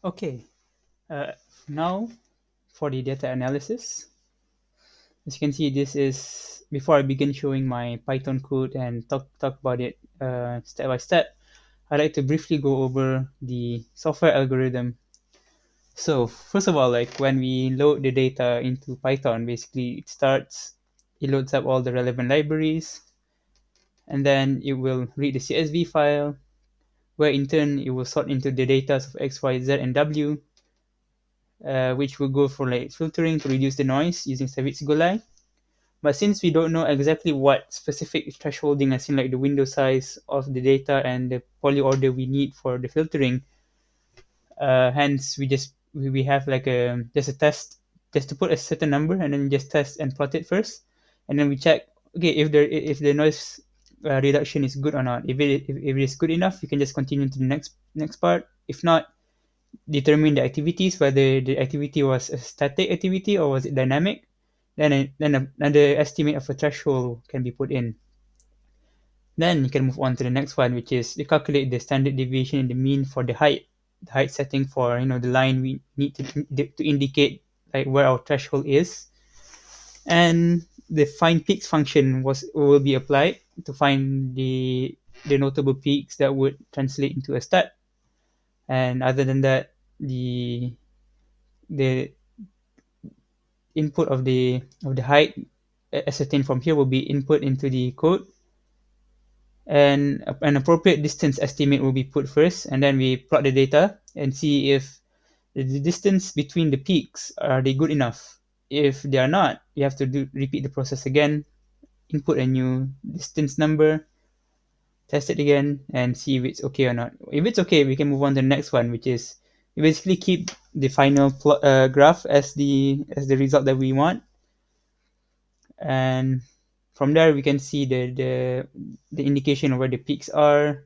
Okay, uh, now for the data analysis. As you can see, this is before I begin showing my Python code and talk about it step by step. I'd like to briefly go over the software algorithm. So first of all, like when we load the data into Python, basically it loads up all the relevant libraries, and then it will read the CSV file, where in turn it will sort into the data of X, Y, Z, and W, which will go for like filtering to reduce the noise using Savitsky. But since we don't know exactly what specific thresholding, as in like the window size of the data and the poly order we need for the filtering, hence we have like just a test, just to put a certain number and then just test and plot it first, and then we check, okay, if the noise reduction is good or not. If it is good enough, we can just continue to the next part. If not, determine the activities, whether the activity was a static activity or was it dynamic. Then another estimate of a threshold can be put in. Then you can move on to the next one, which is to calculate the standard deviation and the mean for the height setting for the line we need to indicate like where our threshold is. And the find peaks function will be applied to find the notable peaks that would translate into a stat. And other than that, the input of the height ascertained from here will be input into the code, and an appropriate distance estimate will be put first, and then we plot the data and see if the distance between the peaks are they good enough. If they are not, you have to repeat the process again, input a new distance number, test it again, and see if it's okay or not. If it's okay, we can move on to the next one, which is we basically keep the final graph as the result that we want, and from there we can see the indication of where the peaks are,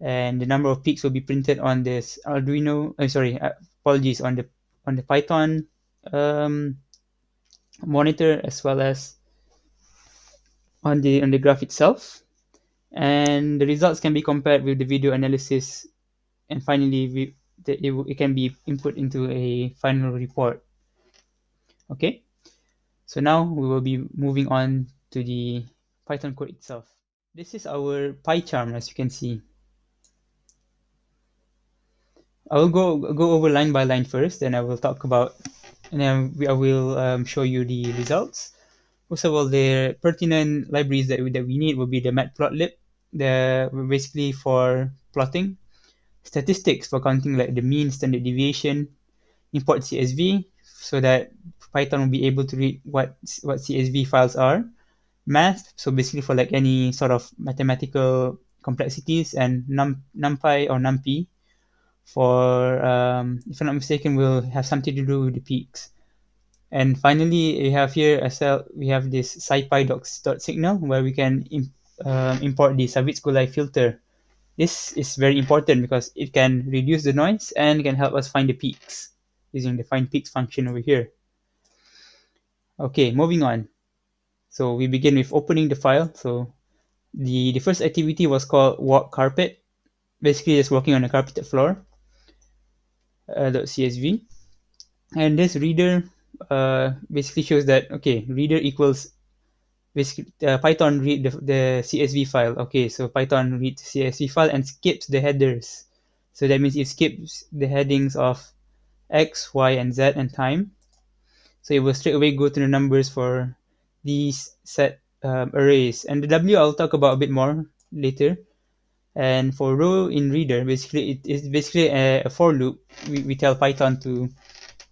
and the number of peaks will be printed on this Arduino. Sorry, apologies, on the Python um, monitor, as well as on the graph itself. And the results can be compared with the video analysis, and finally it can be input into a final report. Okay, so now we will be moving on to the Python code itself. This is our PyCharm, as you can see. I will go over line by line first, then I will talk about, and then I will show you the results. First of all, the pertinent libraries that we need will be the matplotlib, the basically for plotting, statistics for counting like the mean, standard deviation, import CSV so that Python will be able to read what CSV files are, math, so basically for like any sort of mathematical complexities, and numpy or numpy for if I'm not mistaken will have something to do with the peaks. And finally, we have here as well, we have this scipy.signal where we can import the Savitz-Golay filter. This is very important because it can reduce the noise and can help us find the peaks using the find peaks function over here. Okay, moving on. So we begin with opening the file. So the first activity was called walk carpet. Basically, just walking on a carpeted floor. .csv. And this reader basically shows that, okay, reader equals basically Python read the CSV file. Okay, so Python reads CSV file and skips the headers. So that means it skips the headings of X, Y, and Z and time. So it will straight away go to the numbers for these set arrays. And the W I'll talk about a bit more later. And for row in reader, basically it is basically a for loop. We tell Python to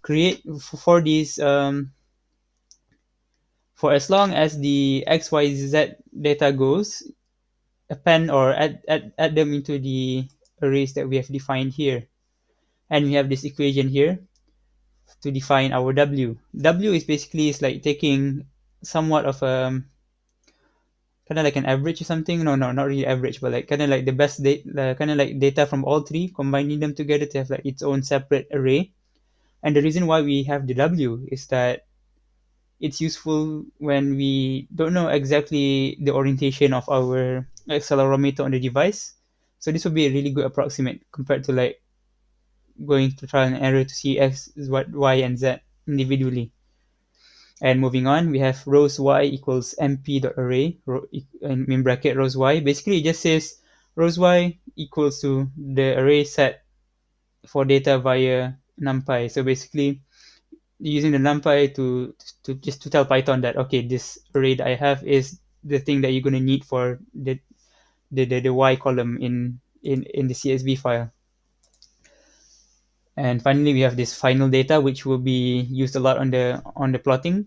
create for these for as long as the XYZ data goes, append or add them into the arrays that we have defined here. And we have this equation here to define our W. W is basically is like taking somewhat of kind of like an average or something. No, not really average, but like kind of like the best data, kind of like data from all three, combining them together to have like its own separate array. And the reason why we have the W is that it's useful when we don't know exactly the orientation of our accelerometer on the device. So this would be a really good approximate compared to like going to trial and error to see X, Y, and Z individually. And moving on, we have rows Y equals mp.array, in bracket rows Y. Basically, it just says rows Y equals to the array set for data via NumPy. So basically, using the NumPy to just to tell Python that, okay, this array that I have is the thing that you're going to need for the Y column in the CSV file. And finally, we have this final data, which will be used a lot on the plotting.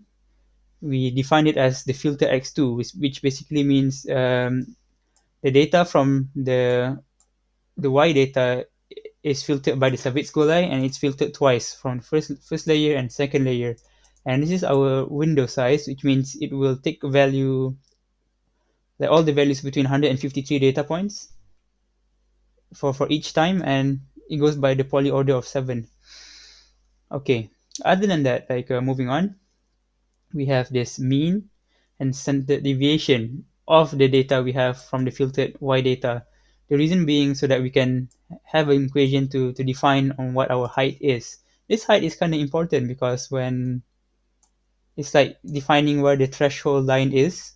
We define it as the filter x2, which basically means the data from the Y data is filtered by the Savitz-Golay, and it's filtered twice from the first layer and second layer. And this is our window size, which means it will take a value, like all the values between 153 data points for each time, and it goes by the poly order of 7. Okay, other than that, like moving on, we have this mean and standard deviation of the data we have from the filtered Y data. The reason being so that we can have an equation to define on what our height is. This height is kind of important because when it's like defining where the threshold line is.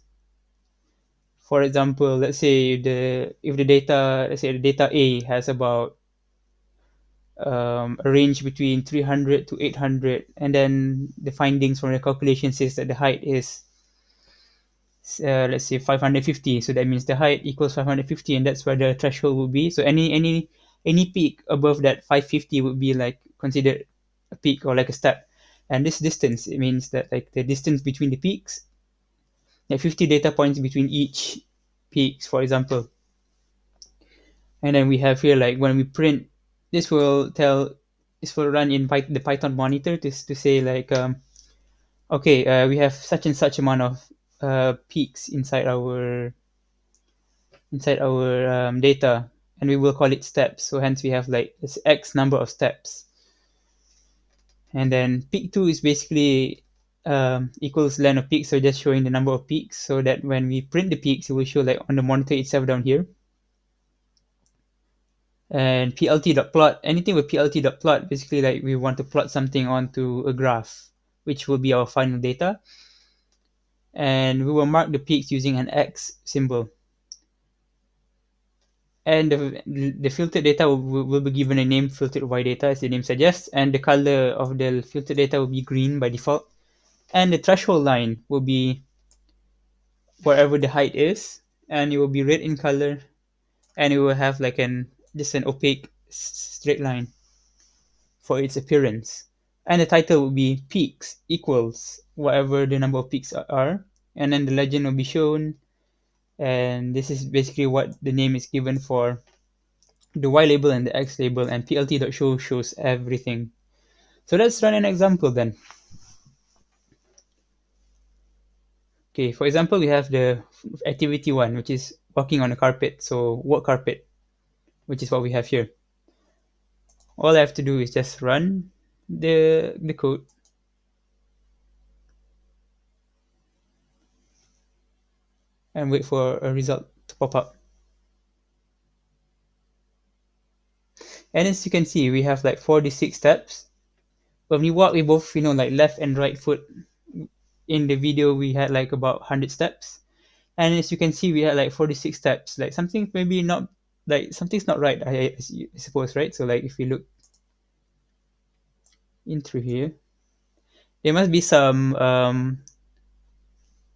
For example, let's say if the data, let's say the data A has about a range between 300 to 800, and then the findings from the calculation says that the height is let's say 550. So that means the height equals 550, and that's where the threshold will be. So any peak above that 550 would be like considered a peak or like a step. And this distance, it means that like the distance between the peaks, like 50 data points between each peaks, for example. And then we have here like when we print, this will tell this will run in the Python monitor to say like okay, we have such and such amount of peaks inside our data, and we will call it steps. So hence we have like this X number of steps. And then peak 2 is basically equals length of peaks, so just showing the number of peaks, so that when we print the peaks, it will show like on the monitor itself down here. And plt.plot, anything with plt.plot, basically like we want to plot something onto a graph, which will be our final data. And we will mark the peaks using an X symbol. And the filtered data will be given a name, filtered Y data, as the name suggests, and the color of the filtered data will be green by default. And the threshold line will be wherever the height is, and it will be red in color, and it will have like just an opaque straight line for its appearance. And the title will be peaks equals whatever the number of peaks are, and then the legend will be shown. And this is basically what the name is given for the Y label and the X label, and plt.show shows everything. So let's run an example then. Okay, for example, we have the activity one, which is walking on a carpet. So walk carpet, which is what we have here. All I have to do is just run the code, and wait for a result to pop up. And as you can see, we have like 46 steps. When we walk, we both, like left and right foot. In the video, we had like about 100 steps. And as you can see, we had like 46 steps. Like something maybe not, like something's not right, I suppose, right? So like if we look in through here, there must be some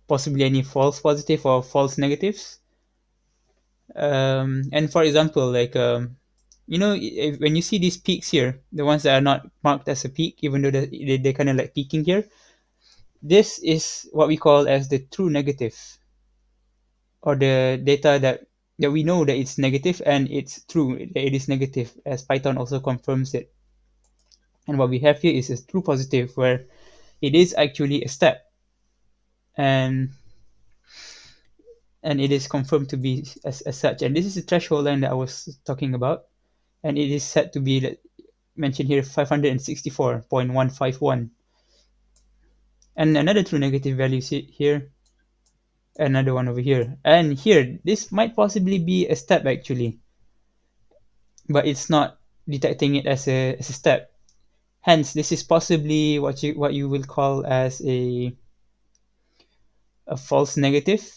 possibly any false positive or false negatives. And for example, like when you see these peaks here, the ones that are not marked as a peak, even though they're kind of like peaking here, this is what we call as the true negative, or the data that we know that it's negative and it's true, it is negative, as Python also confirms it. And what we have here is a true positive, where it is actually a step, and it is confirmed to be as such. And this is the threshold line that I was talking about, and it is set to be mentioned here 564.151. And another true negative value here, another one over here, and here this might possibly be a step actually, but it's not detecting it as a step. Hence, this is possibly what you will call as a false negative.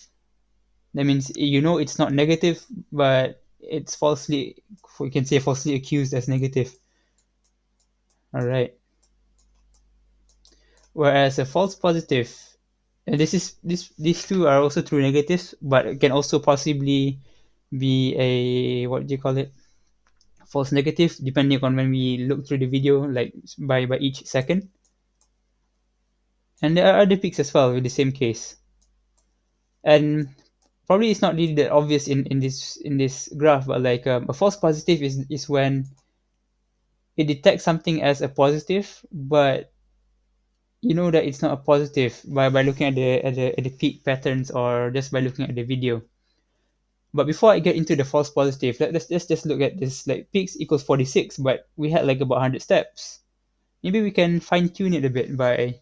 That means it's not negative, but it's falsely, we can say, falsely accused as negative. All right. Whereas a false positive, and these two are also true negatives, but it can also possibly be a, what do you call it, false negative, depending on when we look through the video, like by each second. And there are other peaks as well with the same case. And probably it's not really that obvious in this graph, but like a false positive is when it detects something as a positive, but you know that it's not a positive by looking at the peak patterns, or just by looking at the video. But before I get into the false positive, let's just look at this. Like peaks equals 46, but we had like about 100 steps. Maybe we can fine tune it a bit by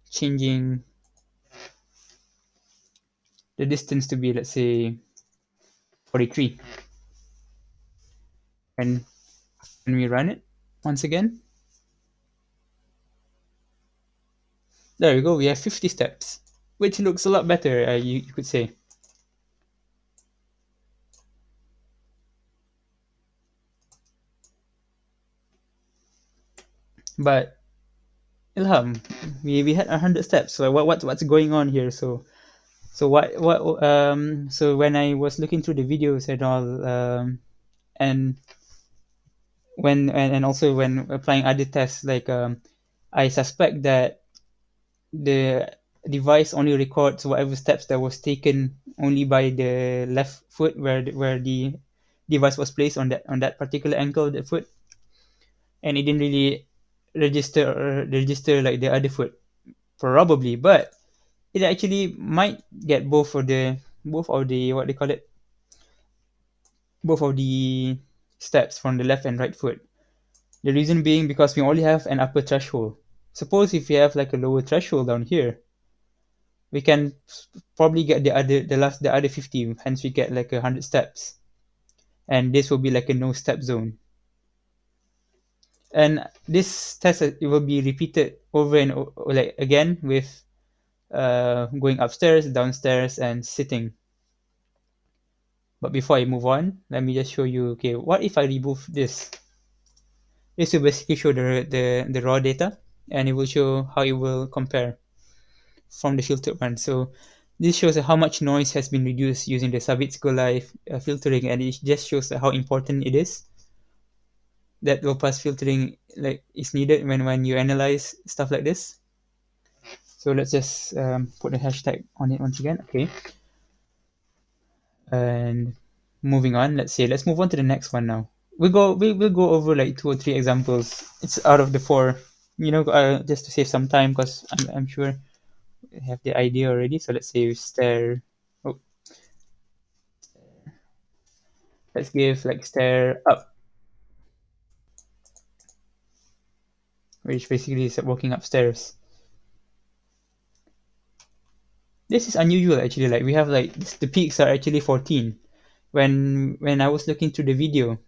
changing the distance to be, let's say, 43. And when we run it once again, there we go. We have 50 steps, which looks a lot better, you could say. But Ilham, we had 100 steps. So what's going on here? So when I was looking through the videos and all, and and also when applying other tests, like I suspect that the device only records whatever steps that was taken only by the left foot, where the device was placed on that particular ankle of the foot, and it didn't really register like the other foot, probably. But it actually might get both of the what they call it, both of the steps from the left and right foot. The reason being because we only have an upper threshold. Suppose if we have like a lower threshold down here, we can probably get the other 50. Hence, we get like 100 steps, and this will be like a no step zone. And this test it will be repeated over and like again with going upstairs, downstairs, and sitting. But before I move on, let me just show you. Okay, what if I remove this? This will basically show the raw data, and it will show how it will compare from the filtered one. So this shows how much noise has been reduced using the Savitsko Live filtering, and it just shows how important it is that low pass filtering like is needed when you analyze stuff like this. So let's just put a hashtag on it once again. Okay, and moving on. Let's move on to the next one now. We'll go over like two or three examples. It's out of the four. Just to save some time because I'm sure you have the idea already. So let's say you stare. Oh, let's give like stare up, which basically is walking upstairs. This is unusual actually. Like we have like the peaks are actually 14. When I was looking through the video,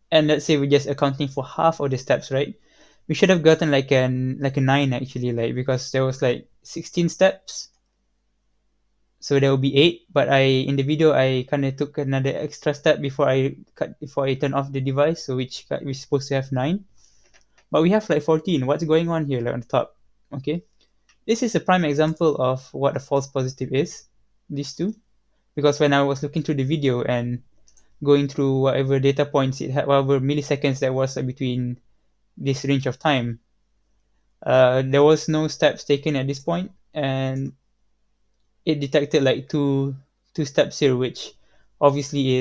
and let's say we're just accounting for half of the steps, right? We should have gotten like a 9 actually, like because there was like 16 steps, so there will be 8. But I in the video I kind of took another extra step before I turn off the device, so which we're supposed to have 9, but we have like 14. What's going on here, like on the top? Okay, this is a prime example of what a false positive is. These two, because when I was looking through the video and going through whatever data points it had, whatever milliseconds there was between this range of time, there was no steps taken at this point, and it detected like two steps here, which obviously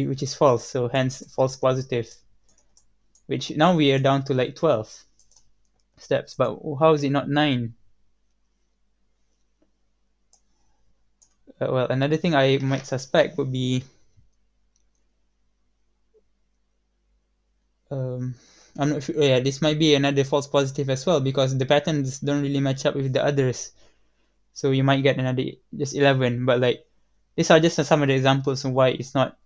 which is false. So hence false positive. Which now we are down to like 12 steps, but how is it not 9? Well, another thing I might suspect would be um, I'm not sure. Oh, yeah, this might be another false positive as well because the patterns don't really match up with the others. So you might get another just 11. But like these are just some of the examples of why it's not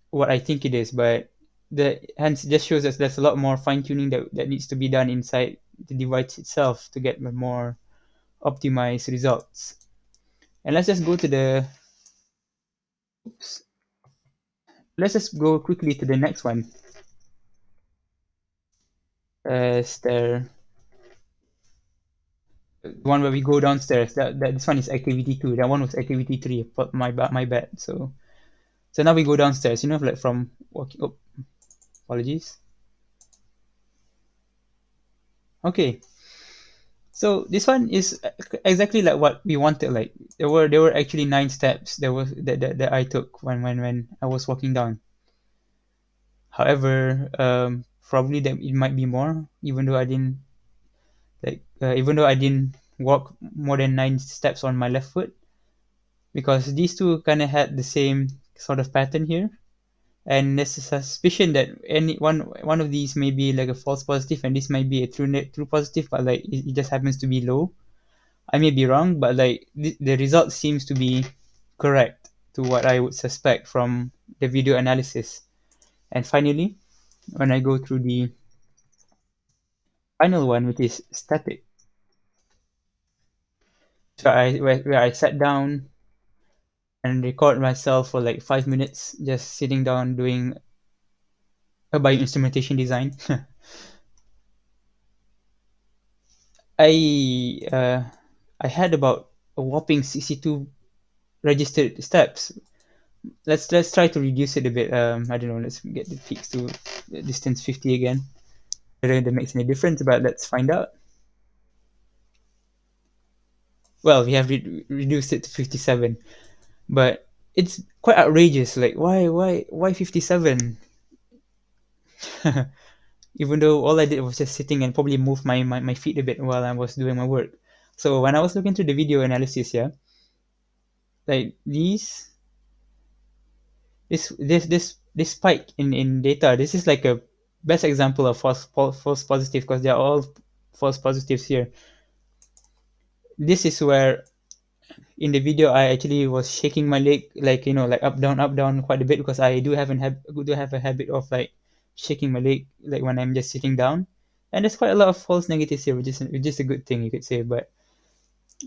what I think it is. But the hence it just shows us there's a lot more fine tuning that needs to be done inside the device itself to get more optimized results. And oops, let's just go quickly to the next one. There one where we go downstairs. That this one is activity 2. That one was activity 3. But my bad. So now we go downstairs. Like from walking. Oh, apologies. Okay. So this one is exactly like what we wanted. Like there were actually 9 steps that I took when I was walking down. However, probably that it might be more, even though I didn't walk more than 9 steps on my left foot, because these two kind of had the same sort of pattern here, and there's a suspicion that any one of these may be like a false positive, and this might be a true positive, but like it just happens to be low. I may be wrong, but like the result seems to be correct to what I would suspect from the video analysis. And finally, when I go through the final one, which is static, so where I sat down and record myself for like 5 minutes, just sitting down doing a bioinstrumentation design. I uh, I had about a whopping 62 registered steps. Let's try to reduce it a bit. I don't know. Let's get the peaks to the distance 50 again. Whether that makes any difference, but let's find out. Well, we have reduced it to 57, but it's quite outrageous. Like why 57? Even though all I did was just sitting and probably move my feet a bit while I was doing my work. So when I was looking through the video analysis, yeah, like this spike in data, this is like a best example of false positive because they are all false positives here. This is where in the video I actually was shaking my leg, like like up down quite a bit, because I do have a habit of like shaking my leg like when I'm just sitting down. And there's quite a lot of false negatives here, which is a good thing, you could say. But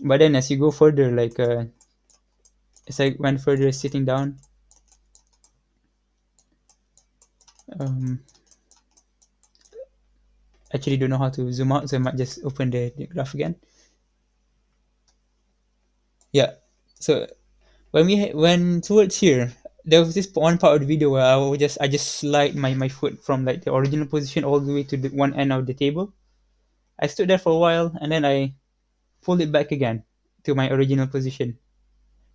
then as you go further, like as I went further sitting down, um actually don't know how to zoom out, so I might just open the graph again. Yeah. So when towards here, there was this one part of the video where I just slide my foot from like the original position all the way to the one end of the table. I stood there for a while and then I pulled it back again to my original position.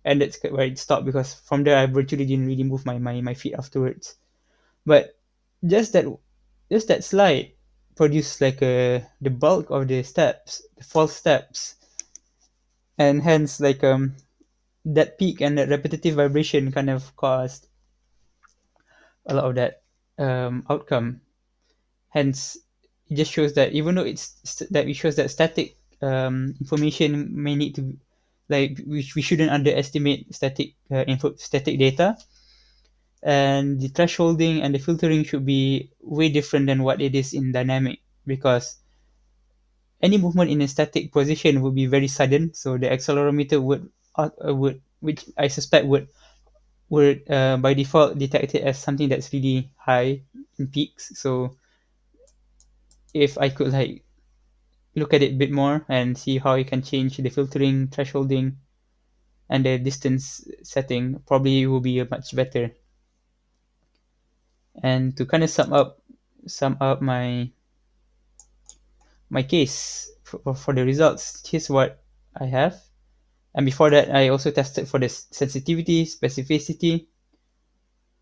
And that's where it stopped, because from there I virtually didn't really move my feet afterwards. But just that just that slide produced like the bulk of the steps, the false steps. And hence like that peak and that repetitive vibration kind of caused a lot of that outcome. Hence, it just shows that even though it shows that static information may need to, like we shouldn't underestimate static data, and the thresholding and the filtering should be way different than what it is in dynamic, because any movement in a static position would be very sudden. So the accelerometer would, which I suspect would by default detect it as something that's really high in peaks. So if I could like look at it a bit more and see how you can change the filtering, thresholding, and the distance setting, probably will be much better. And to kind of sum up my case for the results, here's what I have. And before that, I also tested for the sensitivity, specificity,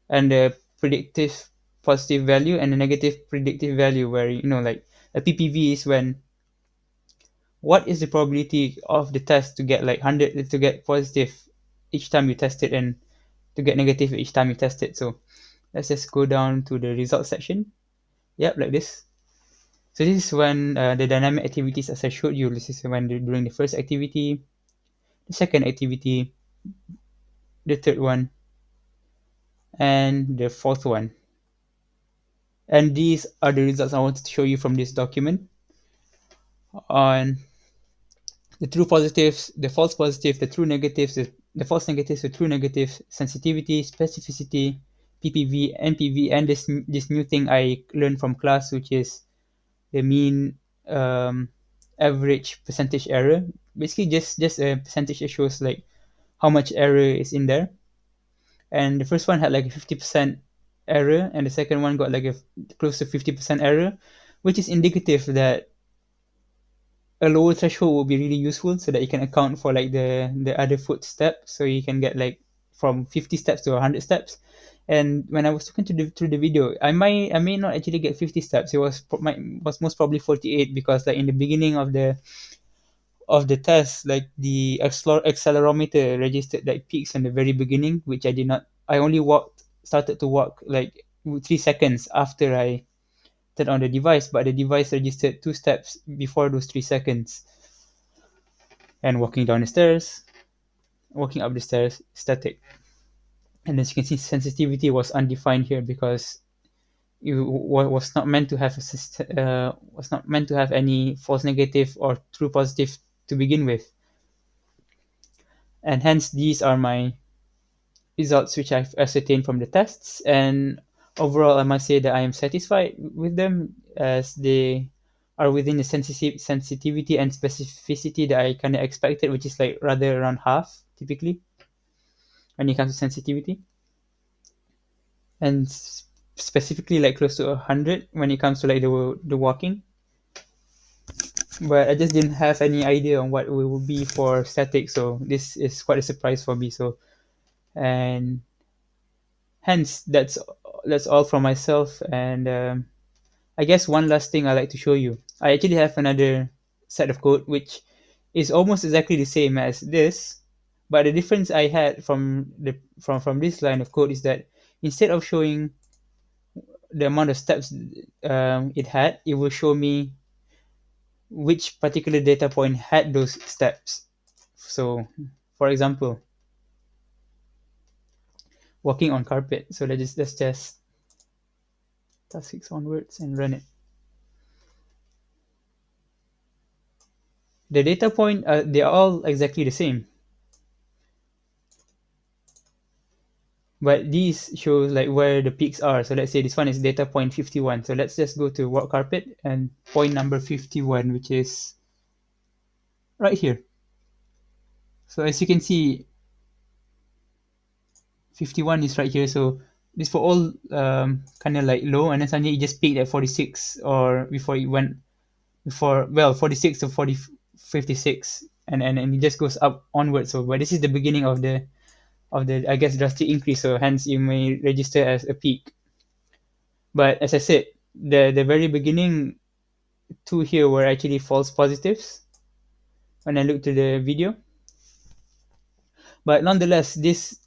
and the predictive positive value and the negative predictive value, where like a PPV is when what is the probability of the test to get like 100 to get positive each time you test it, and to get negative each time you test it. So let's just go down to the results section. Yep, like this. So this is when the dynamic activities, as I showed you, this is when during the first activity, the second activity, the third one, and the fourth one. And these are the results I wanted to show you from this document on the true positives, the false positives, the true negatives, the false negatives, the true negatives, sensitivity, specificity, PPV, NPV, and this new thing I learned from class, which is the mean average percentage error. Basically, just a percentage that shows like how much error is in there. And the first one had like a 50% error, and the second one got like a close to 50% error, which is indicative that a lower threshold will be really useful, so that you can account for like the other footsteps, so you can get like from 50 steps to 100 steps. And when I was looking through the video, I may not actually get 50 steps. It was most probably 48, because like in the beginning of the test, like the accelerometer registered like peaks in the very beginning, which I did not. I only started to walk like 3 seconds after I turned on the device, but the device registered 2 steps before those 3 seconds. And walking up the stairs, static. And as you can see, sensitivity was undefined here, because you was not meant to have was not meant to have any false negative or true positive to begin with. And hence these are my results, which I've ascertained from the tests. And overall, I must say that I am satisfied with them, as they are within the sensitivity and specificity that I kind of expected, which is like rather around half typically when it comes to sensitivity, and specifically like close to 100 when it comes to like the walking. But I just didn't have any idea on what it would be for static, so this is quite a surprise for me. So And hence that's all from myself. And I guess one last thing I like to show you. I actually have another set of code which is almost exactly the same as this, but the difference I had from this line of code is that instead of showing the amount of steps it had, it will show me which particular data point had those steps. So, for example, walking on carpet. So let's just task 6 onwards and run it. The data point, they are all exactly the same, but these shows like where the peaks are. So let's say this one is data point 51. So let's just go to walk carpet and point number 51, which is right here. So as you can see, 51 is right here. So this for all kind of like low, and then suddenly it just peaked at 46, or before it went before, well, 46 to 40, 56, and it just goes up onwards. So but this is the beginning of the, I guess, drastic increase, so hence you may register as a peak. But as I said, the very beginning two here were actually false positives when I looked to the video. But nonetheless, this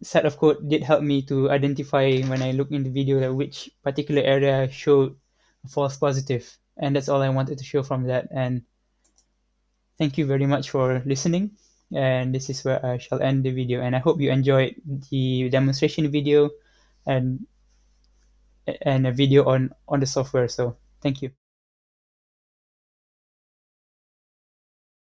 set of code did help me to identify when I look in the video that which particular area showed a false positive. And that's all I wanted to show from that. And thank you very much for listening. And this is where I shall end the video. And I hope you enjoyed the demonstration video and a video on the software. So thank you.